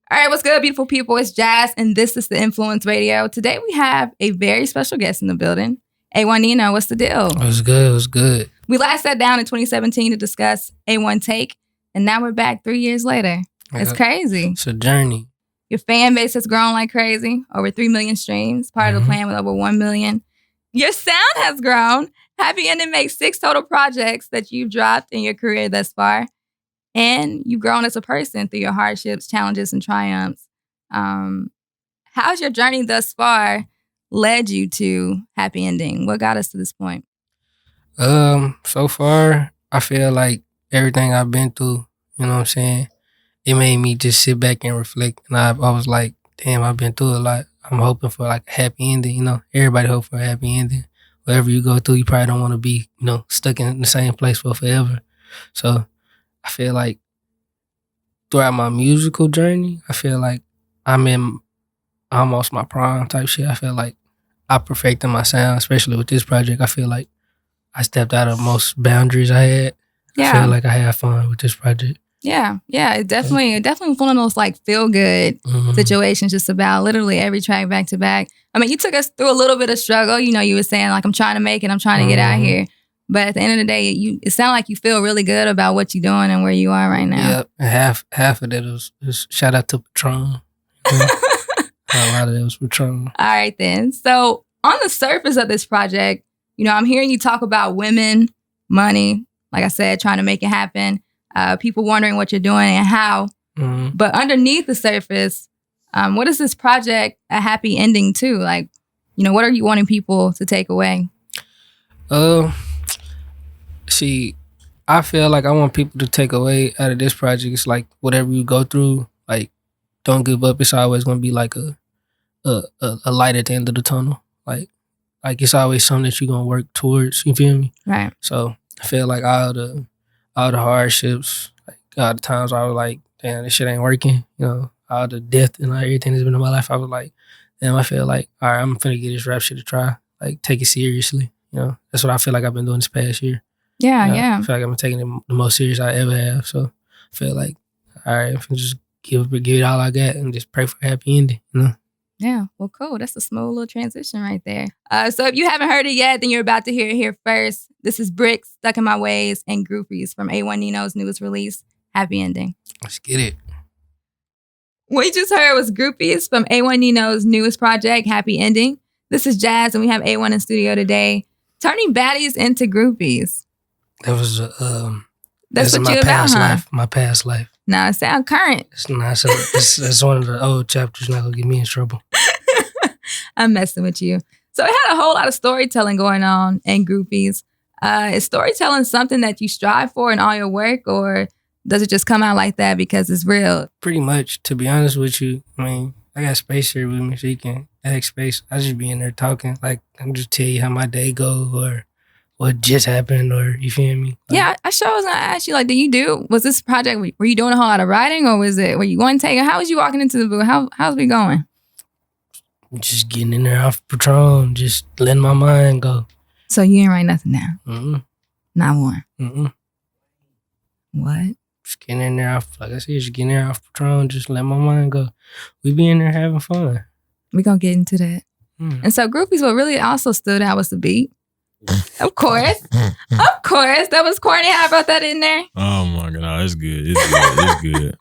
All right, what's good, beautiful people? It's Jazz, and this is the Influence Radio. Today we have a very special guest in the building. A1 Nino, what's the deal? What's good? What's good? We last sat down in 2017 to discuss A1 Take, and now we're back 3 years later. It's crazy. It's a journey. Your fan base has grown like crazy, over 3 million streams, part of the plan with over 1 million. Your sound has grown. Happy Ending makes 6 total projects that you've dropped in your career thus far. And you've grown as a person through your hardships, challenges, and triumphs. How's your journey thus far led you to Happy Ending? What got us to this point? So far, I feel like everything I've been through, you know what I'm saying? It made me just sit back and reflect. And I was like, damn, I've been through a lot. I'm hoping for like a happy ending, you know? Everybody hope for a happy ending. Whatever you go through, you probably don't want to be, you know, stuck in the same place for forever. So I feel like throughout my musical journey, I feel like I'm in almost my prime type shit. I feel like I perfected my sound, especially with this project. I feel like I stepped out of most boundaries I had. Yeah. I feel like I had fun with this project. Yeah. It definitely was one of those like feel good situations, just about literally every track back to back. I mean, you took us through a little bit of struggle. You know, you were saying like, I'm trying to make it, I'm trying to get out here. But at the end of the day, it sounds like you feel really good about what you're doing and where you are right now. Yep. And half of that was shout out to Patron. You know? A lot of that was Patron. All right, then. So on the surface of this project, you know, I'm hearing you talk about women, money, like I said, trying to make it happen, people wondering what you're doing and how. But underneath the surface, what is this project a happy ending to? Like, you know, what are you wanting people to take away? See, I feel like I want people to take away out of this project. It's like whatever you go through, like don't give up. It's always gonna be like a light at the end of the tunnel. Like it's always something that you're gonna work towards. You feel me? Right. So I feel like all the hardships, like all the times I was like, damn, this shit ain't working. You know, all the death and everything that's been in my life. I was like, damn, I feel like, all right, I'm finna get this rap shit to try. Like take it seriously. You know, that's what I feel like I've been doing this past year. Yeah, you know, yeah. I feel like I'm taking it the most serious I ever have. So I feel like, all right, if I just give it all I got and just pray for a happy ending, you know? Yeah, well, cool. That's a smooth little transition right there. So if you haven't heard it yet, then you're about to hear it here first. This is Bricks, Stuck in My Ways, and Groupies from A1 Nino's newest release, Happy Ending. Let's get it. What you just heard was Groupies from A1 Nino's newest project, Happy Ending. This is Jazz, and we have A1 in studio today, turning baddies into groupies. That was that's what my you past about, huh? life. My past life. Nah, it sound current. It's not. It's one of the old chapters. Not gonna get me in trouble. I'm messing with you. So it had a whole lot of storytelling going on in Groupies. Is storytelling something that you strive for in all your work, or does it just come out like that because it's real? Pretty much, to be honest with you. I mean, I got Space here with me, so you can ask Space. I just be in there talking. Like, I can just tell you how my day go or what just happened, or you feel me? Like, yeah, I sure was gonna ask you, like, was this project, were you doing a whole lot of writing, or were you one take? How was you walking into the booth? How's we going? Just getting in there off Patron, just letting my mind go. So you ain't write nothing down? Not one? What? Just getting in there off, like I said, just getting in there off Patron, just let my mind go. We be in there having fun. We gonna get into that. And so Groupies, what really also stood out was the beat. Of course. That was corny. How about that in there? Oh my God, it's good. It's good.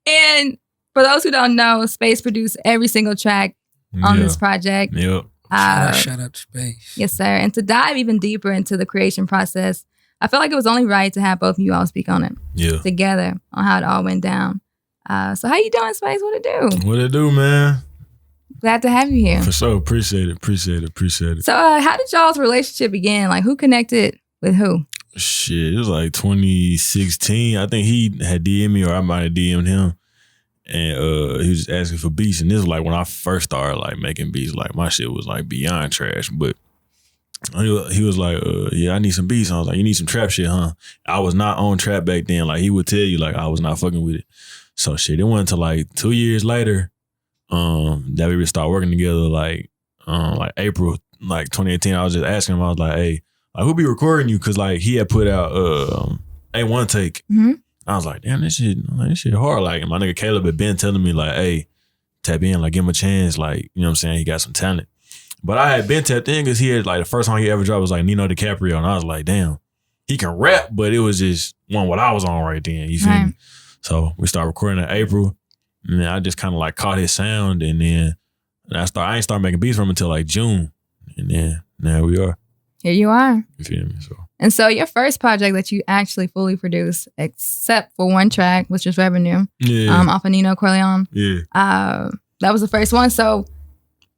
And for those who don't know, Space produced every single track on this project. Yep. Shout out to Space. Yes, sir. And to dive even deeper into the creation process, I felt like it was only right to have both of you all speak on it together on how it all went down. So how you doing, Space? What it do? What it do, man? Glad to have you here. For sure. Appreciate it. So how did y'all's relationship begin? Like, who connected with who? Shit, it was like 2016. I think he had DM'd me, or I might have DM'd him. And he was just asking for beats. And this was like when I first started like making beats. Like my shit was like beyond trash. But he was like, yeah, I need some beats. And I was like, you need some trap shit, huh? I was not on trap back then. Like he would tell you like I was not fucking with it. So shit, it went until like 2 years later that we would start working together, like April like 2018. I was just asking him, I was like, hey, like who be recording you? Cause like he had put out A1 Take. I was like, damn, this shit hard. Like, and my nigga Caleb had been telling me like, hey, tap in, like, give him a chance. Like, you know what I'm saying? He got some talent. But I had been tapped in because he had, like, the first song he ever dropped was like Nino DiCaprio. And I was like, damn, he can rap, but it was just what I was on right then. You feel me? So we started recording in April. And then I just kind of like caught his sound. And then I ain't started making beats from him until like June. And then now we are. Here you are. You feel me? And so your first project that you actually fully produced, except for one track, which is Revenue, off of Nino Corleone. Yeah. That was the first one. So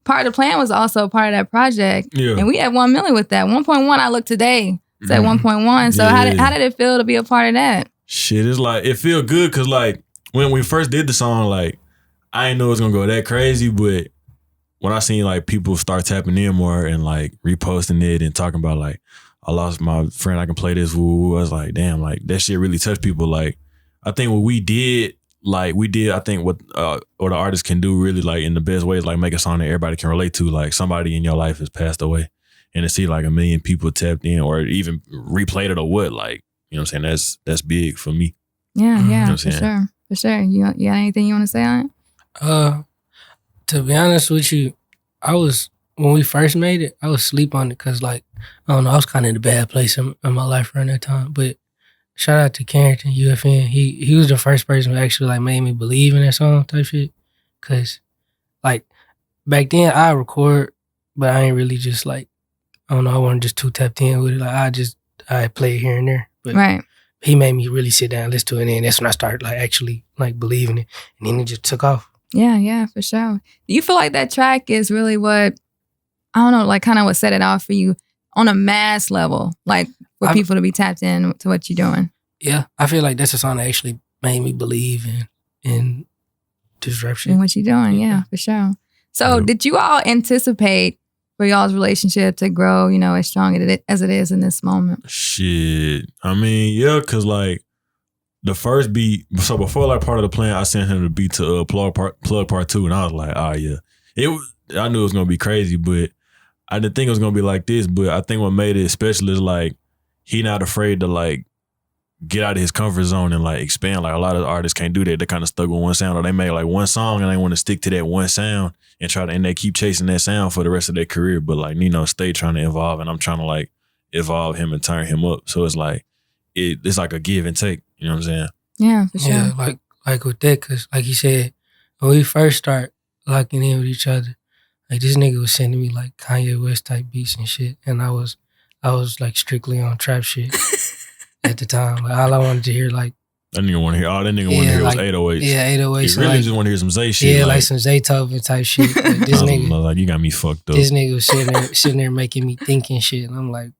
part of the plan was also part of that project. Yeah. And we had 1 million with that. 1.1 I looked today. It's at 1.1. So how did it feel to be a part of that? Shit, it's like, it feel good because like when we first did the song, like I didn't know it was gonna go that crazy, but when I seen like people start tapping in more and like reposting it and talking about like, I lost my friend, I can play this, woo, I was like, damn, like that shit really touched people. Like I think what we did, I think what the artists can do really like in the best way is like make a song that everybody can relate to. Like somebody in your life has passed away and to see like 1 million people tapped in or even replayed it or what, like, you know what I'm saying? That's big for me. Yeah, You know for sure. You got anything you want to say on it? To be honest with you, when we first made it, I was asleep on it because, like, I don't know, I was kind of in a bad place in my life around that time. But shout out to Carrington, UFN. He was the first person who actually, like, made me believe in that song type shit. Because, like, back then, I record, but I ain't really just, like, I don't know, I wasn't just too tapped in with it. Like, I play it here and there. But he made me really sit down and listen to it, and then that's when I started, like, actually, like, believing it. And then it just took off. Yeah, for sure. Do you feel like that track is really what, I don't know, like kind of what set it off for you on a mass level, like for people to be tapped in to what you're doing? Yeah, I feel like that's a song that actually made me believe in this rap shit. And what you're doing, yeah, for sure. So did you all anticipate for y'all's relationship to grow, you know, as strong as it is in this moment? Shit. I mean, yeah, because like, the first beat, so before like part of the plan, I sent him the beat to plug part 2, and I was like, oh yeah. I knew it was gonna be crazy, but I didn't think it was gonna be like this. But I think what made it special is like he not afraid to like get out of his comfort zone and like expand. Like a lot of artists can't do that. They kind of stuck with one sound, or they make like one song and they want to stick to that one sound and they keep chasing that sound for the rest of their career. But like Nino stay trying to evolve, and I'm trying to like evolve him and turn him up. So it's like it's like a give and take. You know what I'm saying? Yeah, for sure. Yeah, like with that, because like you said, when we first start locking in with each other, like this nigga was sending me like Kanye West type beats and shit, and I was like strictly on trap shit at the time. Like all I wanted to hear, like that nigga want to hear. All that nigga want to hear was 808s. Yeah, 808s. He really just want to hear some Zay shit. Yeah, like some Zaytoven type shit. Like, this nigga, like you got me fucked up. This nigga was sitting there making me think and shit, and I'm like,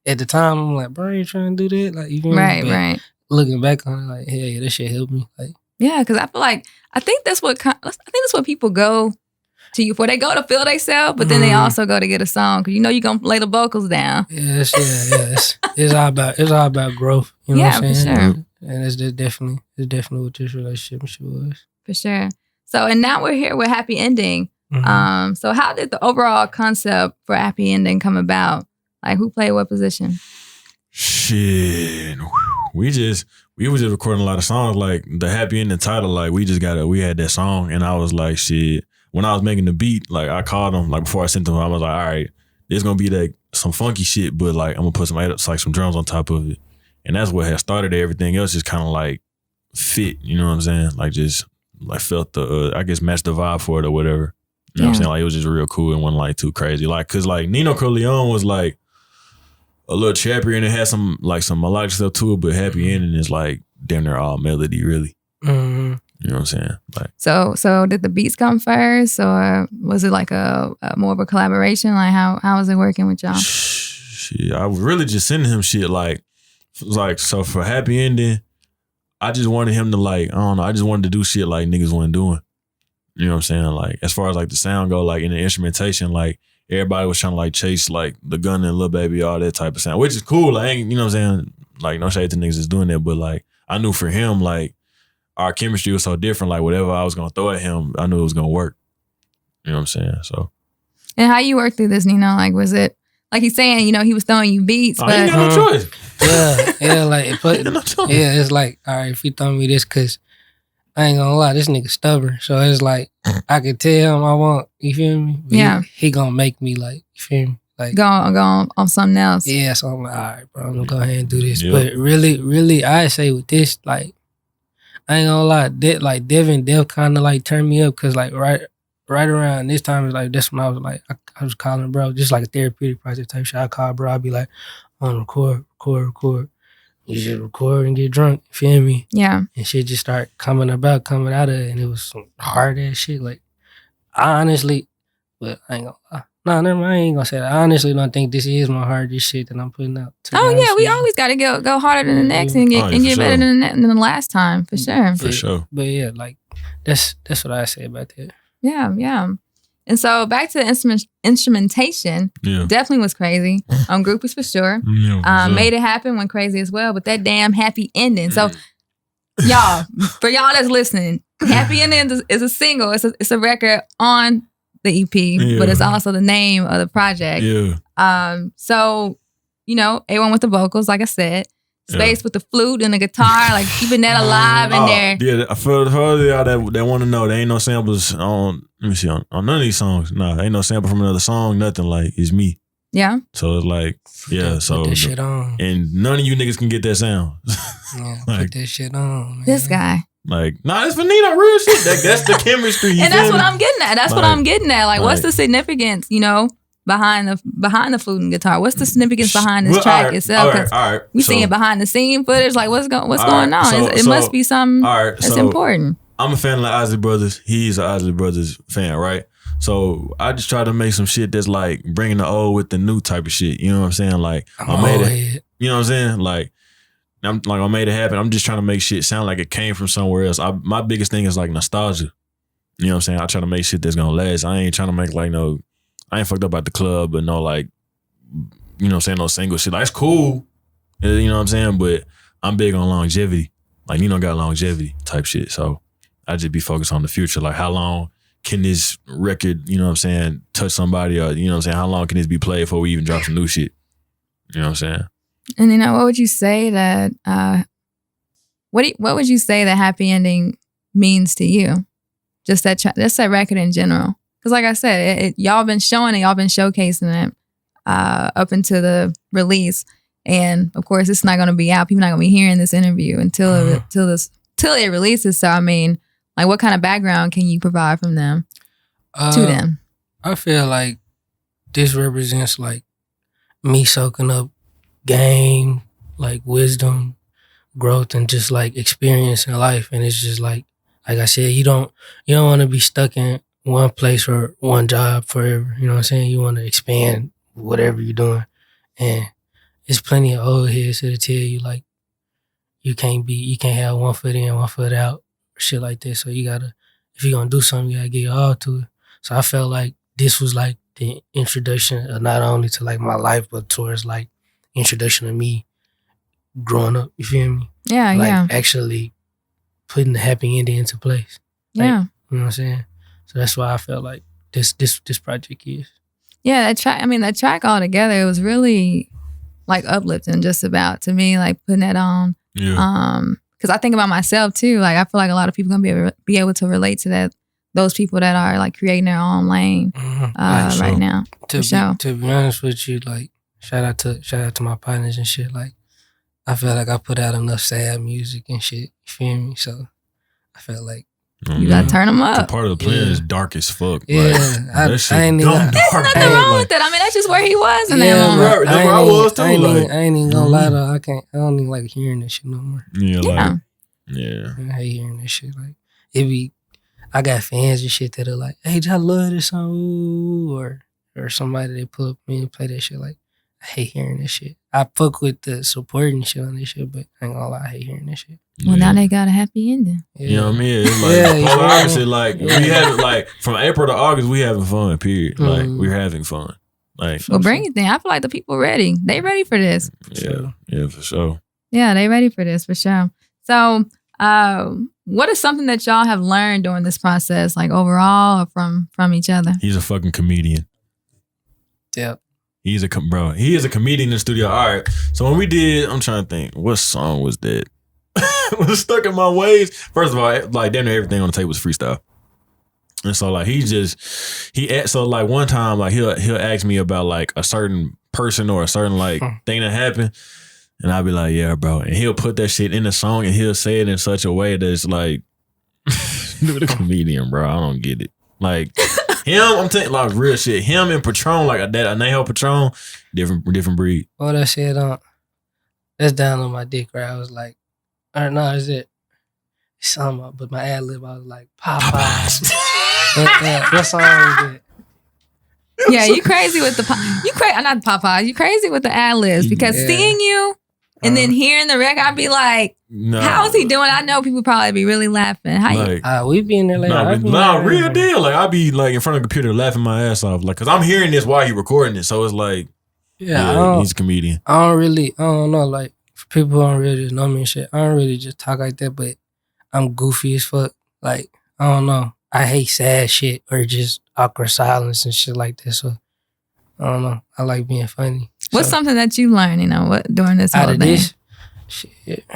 at the time, I'm like, bro, you trying to do that? Like, you right. Looking back on it, like, hell yeah, that shit helped me. Like, yeah, because I think that's what people go to you for. They go to feel themselves, but then they also go to get a song because you know you're gonna lay the vocals down. Yeah. It's all about growth. You know what I'm saying? For sure. And it's definitely what this relationship was. For sure. So, and now we're here with Happy Ending. Mm-hmm. So how did the overall concept for Happy Ending come about? Like, who played what position? Shit. We was just recording a lot of songs. Like the Happy Ending title, like we had that song, and I was like, shit. When I was making the beat, like I called him, like before I sent him, I was like, all right, there's gonna be like some funky shit, but like I'm gonna put some drums on top of it. And that's what had started everything else, just kind of like fit, you know what I'm saying? Like just like felt the, I guess matched the vibe for it or whatever. You know what I'm saying? Like it was just real cool and wasn't like too crazy. Like, cause like Nino Corleone was like a little chappier and it had some melodic stuff to it, but Happy Ending is like damn near all melody, really. Mm-hmm. You know what I'm saying? Like, so did the beats come first, or was it like a more of a collaboration? Like how was it working with y'all? Shit, I was really just sending him shit. Like so for Happy Ending, I just wanted him to like, I don't know, I just wanted to do shit like niggas wasn't doing. You know what I'm saying? Like as far as like the sound go, like in the instrumentation, like everybody was trying to like chase like the Gun and Lil Baby, all that type of sound, which is cool. I ain't, you know what I'm saying? Like no shade to niggas that's doing that, but like I knew for him, like our chemistry was so different. Like whatever I was gonna throw at him, I knew it was gonna work. You know what I'm saying? So. And how you worked through this, Nino? Like was it like he's saying, you know, he was throwing you beats, Oh, but you got no choice. Yeah, like, but, No choice. yeah, it's like, all right, if you throw me this, cause I ain't gonna lie, this nigga stubborn. So it's like, I could tell him I want, you feel me? But Yeah. He gonna make me like, you feel me? Like, go on something else. yeah, so I'm like, all right, bro, I'm gonna go ahead and do this. Yep. But really, I say with this, like, I ain't gonna lie, like Devin Dev kind of like turned me up, cause like right around this time, it's like that's when I was like, I was calling bro, just like a therapeutic process type shit. I call bro, I'd be like, on record. You just record and get drunk, you feel me? Yeah. And shit just start coming out of it, and it was some hard ass shit. Like, I honestly, but I ain't gonna lie. No, never mind, I ain't gonna say that. I honestly don't think this is my hardest shit that I'm putting out. Oh yeah, we always got to go harder than the next and get better than the last time for sure. For sure. But yeah, like that's what I say about that. Yeah. And so back to the instrumentation, definitely was crazy. Groupies for sure. Yeah, Made it happen, went crazy as well. But that damn happy ending. So y'all, for y'all that's listening, Happy Ending is a single. It's a record on the EP, but it's also the name of the project. Yeah. So, you know, A1 with the vocals, like I said. Space with the flute and the guitar, like keeping that alive in there. Yeah, for y'all that want to know, there ain't no samples on. Let me see on none of these songs. Nah, ain't no sample from another song. Nothing. Like, it's me. Yeah. So it's like, yeah. So put that shit on, and none of you niggas can get that sound. Yeah, like, put that shit on, man. This guy. Like, nah, it's for Nino, real shit. That's the chemistry. And that's what I'm getting at. That's what I'm getting at. Like, what's the significance? You know. Behind the flute and guitar, what's the significance behind this track itself? All right. We seeing behind the scene footage. Like, what's going on? It must be something that's important. I'm a fan of the Isley Brothers. He's an Isley Brothers fan, right? So I just try to make some shit that's like bringing the old with the new type of shit. You know what I'm saying? Like, I made it. You know what I'm saying? Like, I made it happen. I'm just trying to make shit sound like it came from somewhere else. My biggest thing is like nostalgia. You know what I'm saying? I try to make shit that's gonna last. I ain't trying to make like I ain't fucked up at the club, but no, like, you know what I'm saying, no single shit. Like, it's cool, you know what I'm saying, but I'm big on longevity. Like, Nino got longevity type shit, so I just be focused on the future. Like, how long can this record, you know what I'm saying, touch somebody, or, you know what I'm saying, how long can this be played before we even drop some new shit? You know what I'm saying? And, you know, what would you say that, what would you say that Happy Ending means to you? Just that record in general. Because like I said, y'all been showing it, y'all been showcasing it up until the release. And of course, it's not going to be out. People not going to be hearing this interview until it releases. So, I mean, like, what kind of background can you provide from them to them? I feel like this represents like me soaking up game, like wisdom, growth, and just like experience in life. And it's just like I said, you don't want to be stuck in one place or one job forever. You know what I'm saying? You want to expand whatever you're doing. And there's plenty of old heads that'll tell you like you can't have one foot in, one foot out, or shit like that. So you gotta, if you're gonna do something, you gotta get your all to it. So I felt like this was like the introduction of not only to like my life, but towards like introduction of me growing up. You feel me? Yeah, like actually putting the happy ending into place. Like, yeah. You know what I'm saying? So that's why I felt like this project is. Yeah, that track all together, it was really like uplifting just about to me, like putting that on. Yeah. Because I think about myself too. Like, I feel like a lot of people gonna be able to relate to that. Those people that are like creating their own lane right now. To be honest with you, like shout out to my partners and shit. Like, I feel like I put out enough sad music and shit. You feel me? So I felt like you gotta turn them up. Part of the plan is dark as fuck. Yeah, like, I ain't even. There's nothing wrong with that. I mean, that's just where he was in that moment. That's where I was too. I ain't even gonna lie though. I don't even like hearing that shit no more. Yeah. I hate hearing that shit. Like, I got fans and shit that are like, "Hey, I love this song," or somebody that pull up me and play that shit. Like, I hate hearing this shit. I fuck with the support and shit on this shit, but I ain't gonna lie, I hate hearing this shit. Well, now they got a happy ending. Yeah. You know what I mean? It's like, obviously, like, we have like from April to August, we having fun, period. Like, we're having fun. Like, well, bring it then. I feel like the people ready. They ready for this. Yeah, for sure. Yeah, they ready for this, for sure. So, what is something that y'all have learned during this process, like overall or from each other? He's a fucking comedian. Yep. He is a comedian in the studio. All right. So when we did, I'm trying to think, what song was that? Was Stuck in My Ways. First of all, like damn near everything on the tape was freestyle. And so like so like one time like he'll ask me about like a certain person or a certain like thing that happened. And I'll be like, yeah, bro. And he'll put that shit in the song and he'll say it in such a way that it's like, dude, a comedian, bro. I don't get it. Like him, I'm taking like real shit. Him and Patron, like a Anejo Patron, different breed. Oh, that shit that's down on my dick, right? I was like, or no, is it something? But my ad lib, I was like, Popeyes. What song is it? Yeah, you crazy with the not Popeyes. You crazy with the ad libs because seeing you and then hearing the record, I'd be like, how is he doing? I know people probably be really laughing. How we be in there like, real deal. Like I be like in front of the computer laughing my ass off, like, cause I'm hearing this while he recording it, so it's like, he's a comedian. I don't know, like for people who don't really just know me and shit, I don't really just talk like that, but I'm goofy as fuck. Like I don't know, I hate sad shit or just awkward silence and shit like that. So I don't know, I like being funny. What's something that you learned, what during this whole thing? Shit.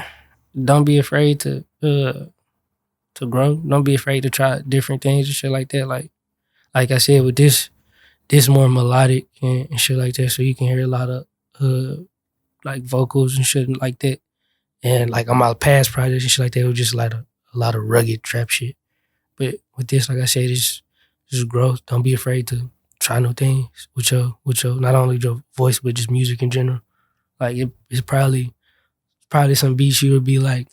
Don't be afraid to grow. Don't be afraid to try different things and shit like that. Like I said, with this more melodic and shit like that, so you can hear a lot of like vocals and shit like that. And like on my past projects and shit like that, it was just like a lot of rugged trap shit. But with this, like I said, it's just growth. Don't be afraid to try new things with your not only your voice but just music in general. Like it's probably some beats you would be like,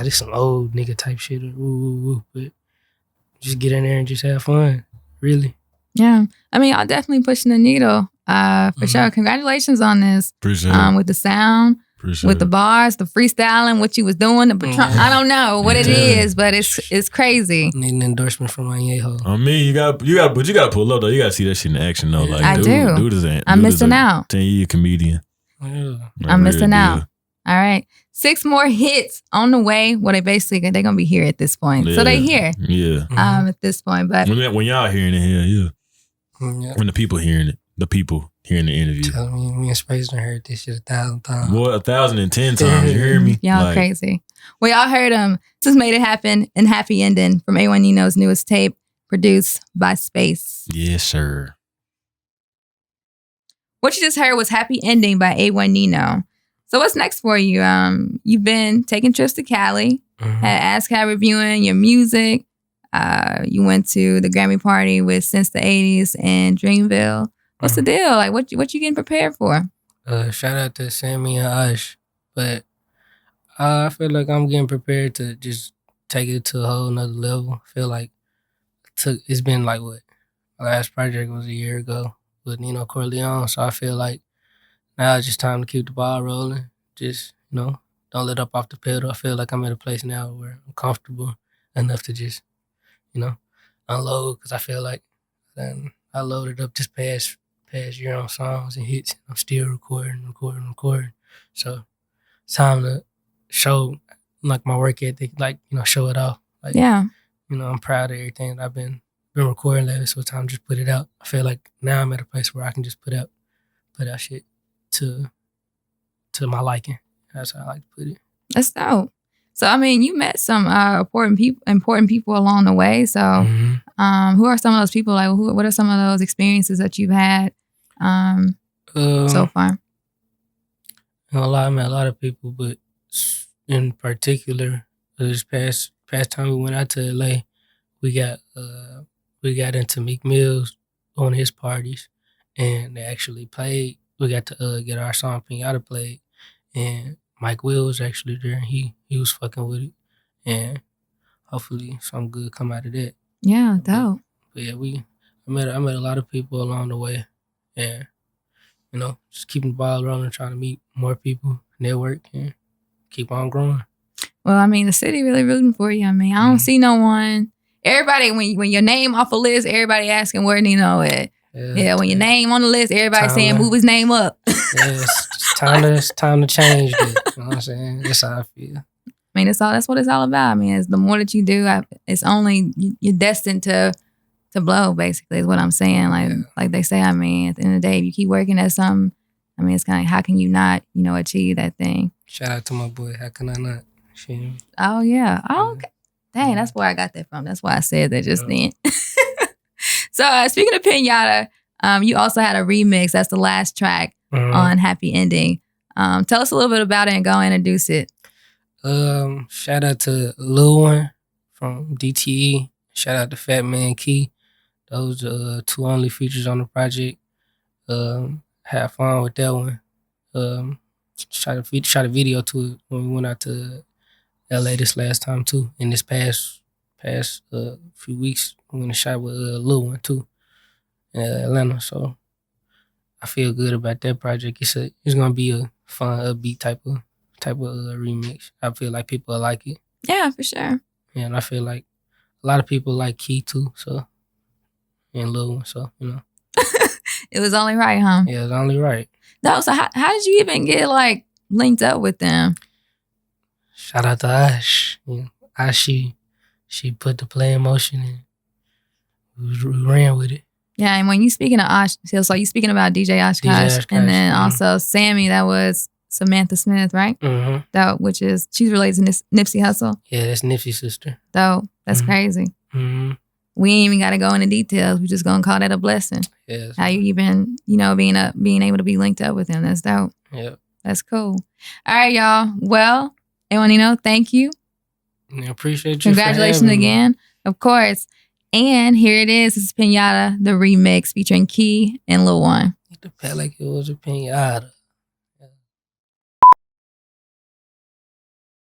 this some old nigga type shit or woo. But just get in there and just have fun. Really. Yeah. I mean, y'all definitely pushing the needle. For sure. Congratulations on this. Appreciate it. With the sound. With the bars, the freestyling, what you was doing, the Patron. I don't know what it is, but it's crazy. Need an endorsement from Anejo. I mean, you gotta pull up though. You gotta see that shit in action though. Like, I do. I'm missing out. 10-year comedian. Yeah. I'm missing out. All right, 6 more hits on the way. Well, they're gonna be here at this point, so they here. Yeah. At this point, but when y'all hearing it here, yeah. When the people hearing it, the people hearing the interview. Tell me and Space done heard this shit 1,000 times. Boy, 1,010 times. You hear me? Y'all crazy. Well, y'all heard him. This is Made It Happen and Happy Ending from A1 Nino's newest tape, produced by Space. Yes, sir. What you just heard was Happy Ending by A1 Nino. So what's next for you? You've been taking trips to Cali, had ASCAP reviewing your music. You went to the Grammy party with Since the 80s and Dreamville. What's the deal? Like, what you getting prepared for? Shout out to Sammy and Ash. But I feel like I'm getting prepared to just take it to a whole nother level. I feel like it's been like what? My last project was a year ago with Nino Corleone. So I feel like now it's just time to keep the ball rolling. Just, don't let up off the pedal. I feel like I'm at a place now where I'm comfortable enough to just, unload. Because I feel like I loaded up this past year on songs and hits. I'm still recording. So it's time to show like my work ethic, like, show it off. Like, I'm proud of everything that I've been recording lately, so it's time to just put it out. I feel like now I'm at a place where I can just put out shit to my liking. That's how I like to put it. That's dope. So I mean, you met some important people along the way. So who are some of those people? Like, what are some of those experiences that you've had so far? I met a lot of people, but in particular, this past time we went out to LA, we got into Meek Mill's on his parties, and they actually played. We got to get our song Pinata played, and Mike Will was actually there. He was fucking with it, and hopefully something good come out of that. Yeah, dope. But yeah, I met a lot of people along the way, and just keeping the ball rolling, trying to meet more people, network, and keep on growing. Well, I mean, the city really rooting for you. I mean, I don't see no one. Everybody, when your name off a list, everybody asking where Nino at. Yeah, when your name on the list, everybody saying move his name up. It's time to change it. You know what I'm saying? That's how I feel. I mean, that's what it's all about. I mean, the more that you do, it's only you're destined to to blow, basically, is what I'm saying. Like they say, I mean, at the end of the day, if you keep working at something, I mean, it's kind of, how can you not, achieve that thing? Shout out to my boy. How can I not? Oh, yeah. Oh, okay. Dang, that's where I got that from. That's why I said that just then. So speaking of Pinata, you also had a remix. That's the last track on Happy Ending. Tell us a little bit about it and go introduce it. Shout out to Lil One from DTE. Shout out to Fat Man Key. Those are two only features on the project. Had fun with that one. Shot a video to it when we went out to LA this last time too. In this past few weeks, we went and shot with Lil One too in Atlanta. So I feel good about that project. It's gonna be a fun, upbeat type of remix. I feel like people will like it. Yeah, for sure. Yeah, and I feel like a lot of people like Key too. So and Lil One. So It was only right, huh? Yeah, it was only right. No, so how did you even get linked up with them? Shout out to Ash. Ash, she put the play in motion and we ran with it. Yeah, and when you speaking of Osh, so you speaking about DJ Oshkosh, and then also Sammy, that was Samantha Smith, right? Mm-hmm. She's related to Nipsey Hussle. Yeah, that's Nipsey's sister. So that's crazy. Mm-hmm. We ain't even got to go into details. We're just gonna call that a blessing. Yeah. How you even, being able to be linked up with him. That's dope. Yep. That's cool. All right, y'all. Well, Nino, thank you. I appreciate you. Congratulations again, of course. And here it is. This is Pinata, the remix featuring Key and Lil One. It felt like it was a pinata.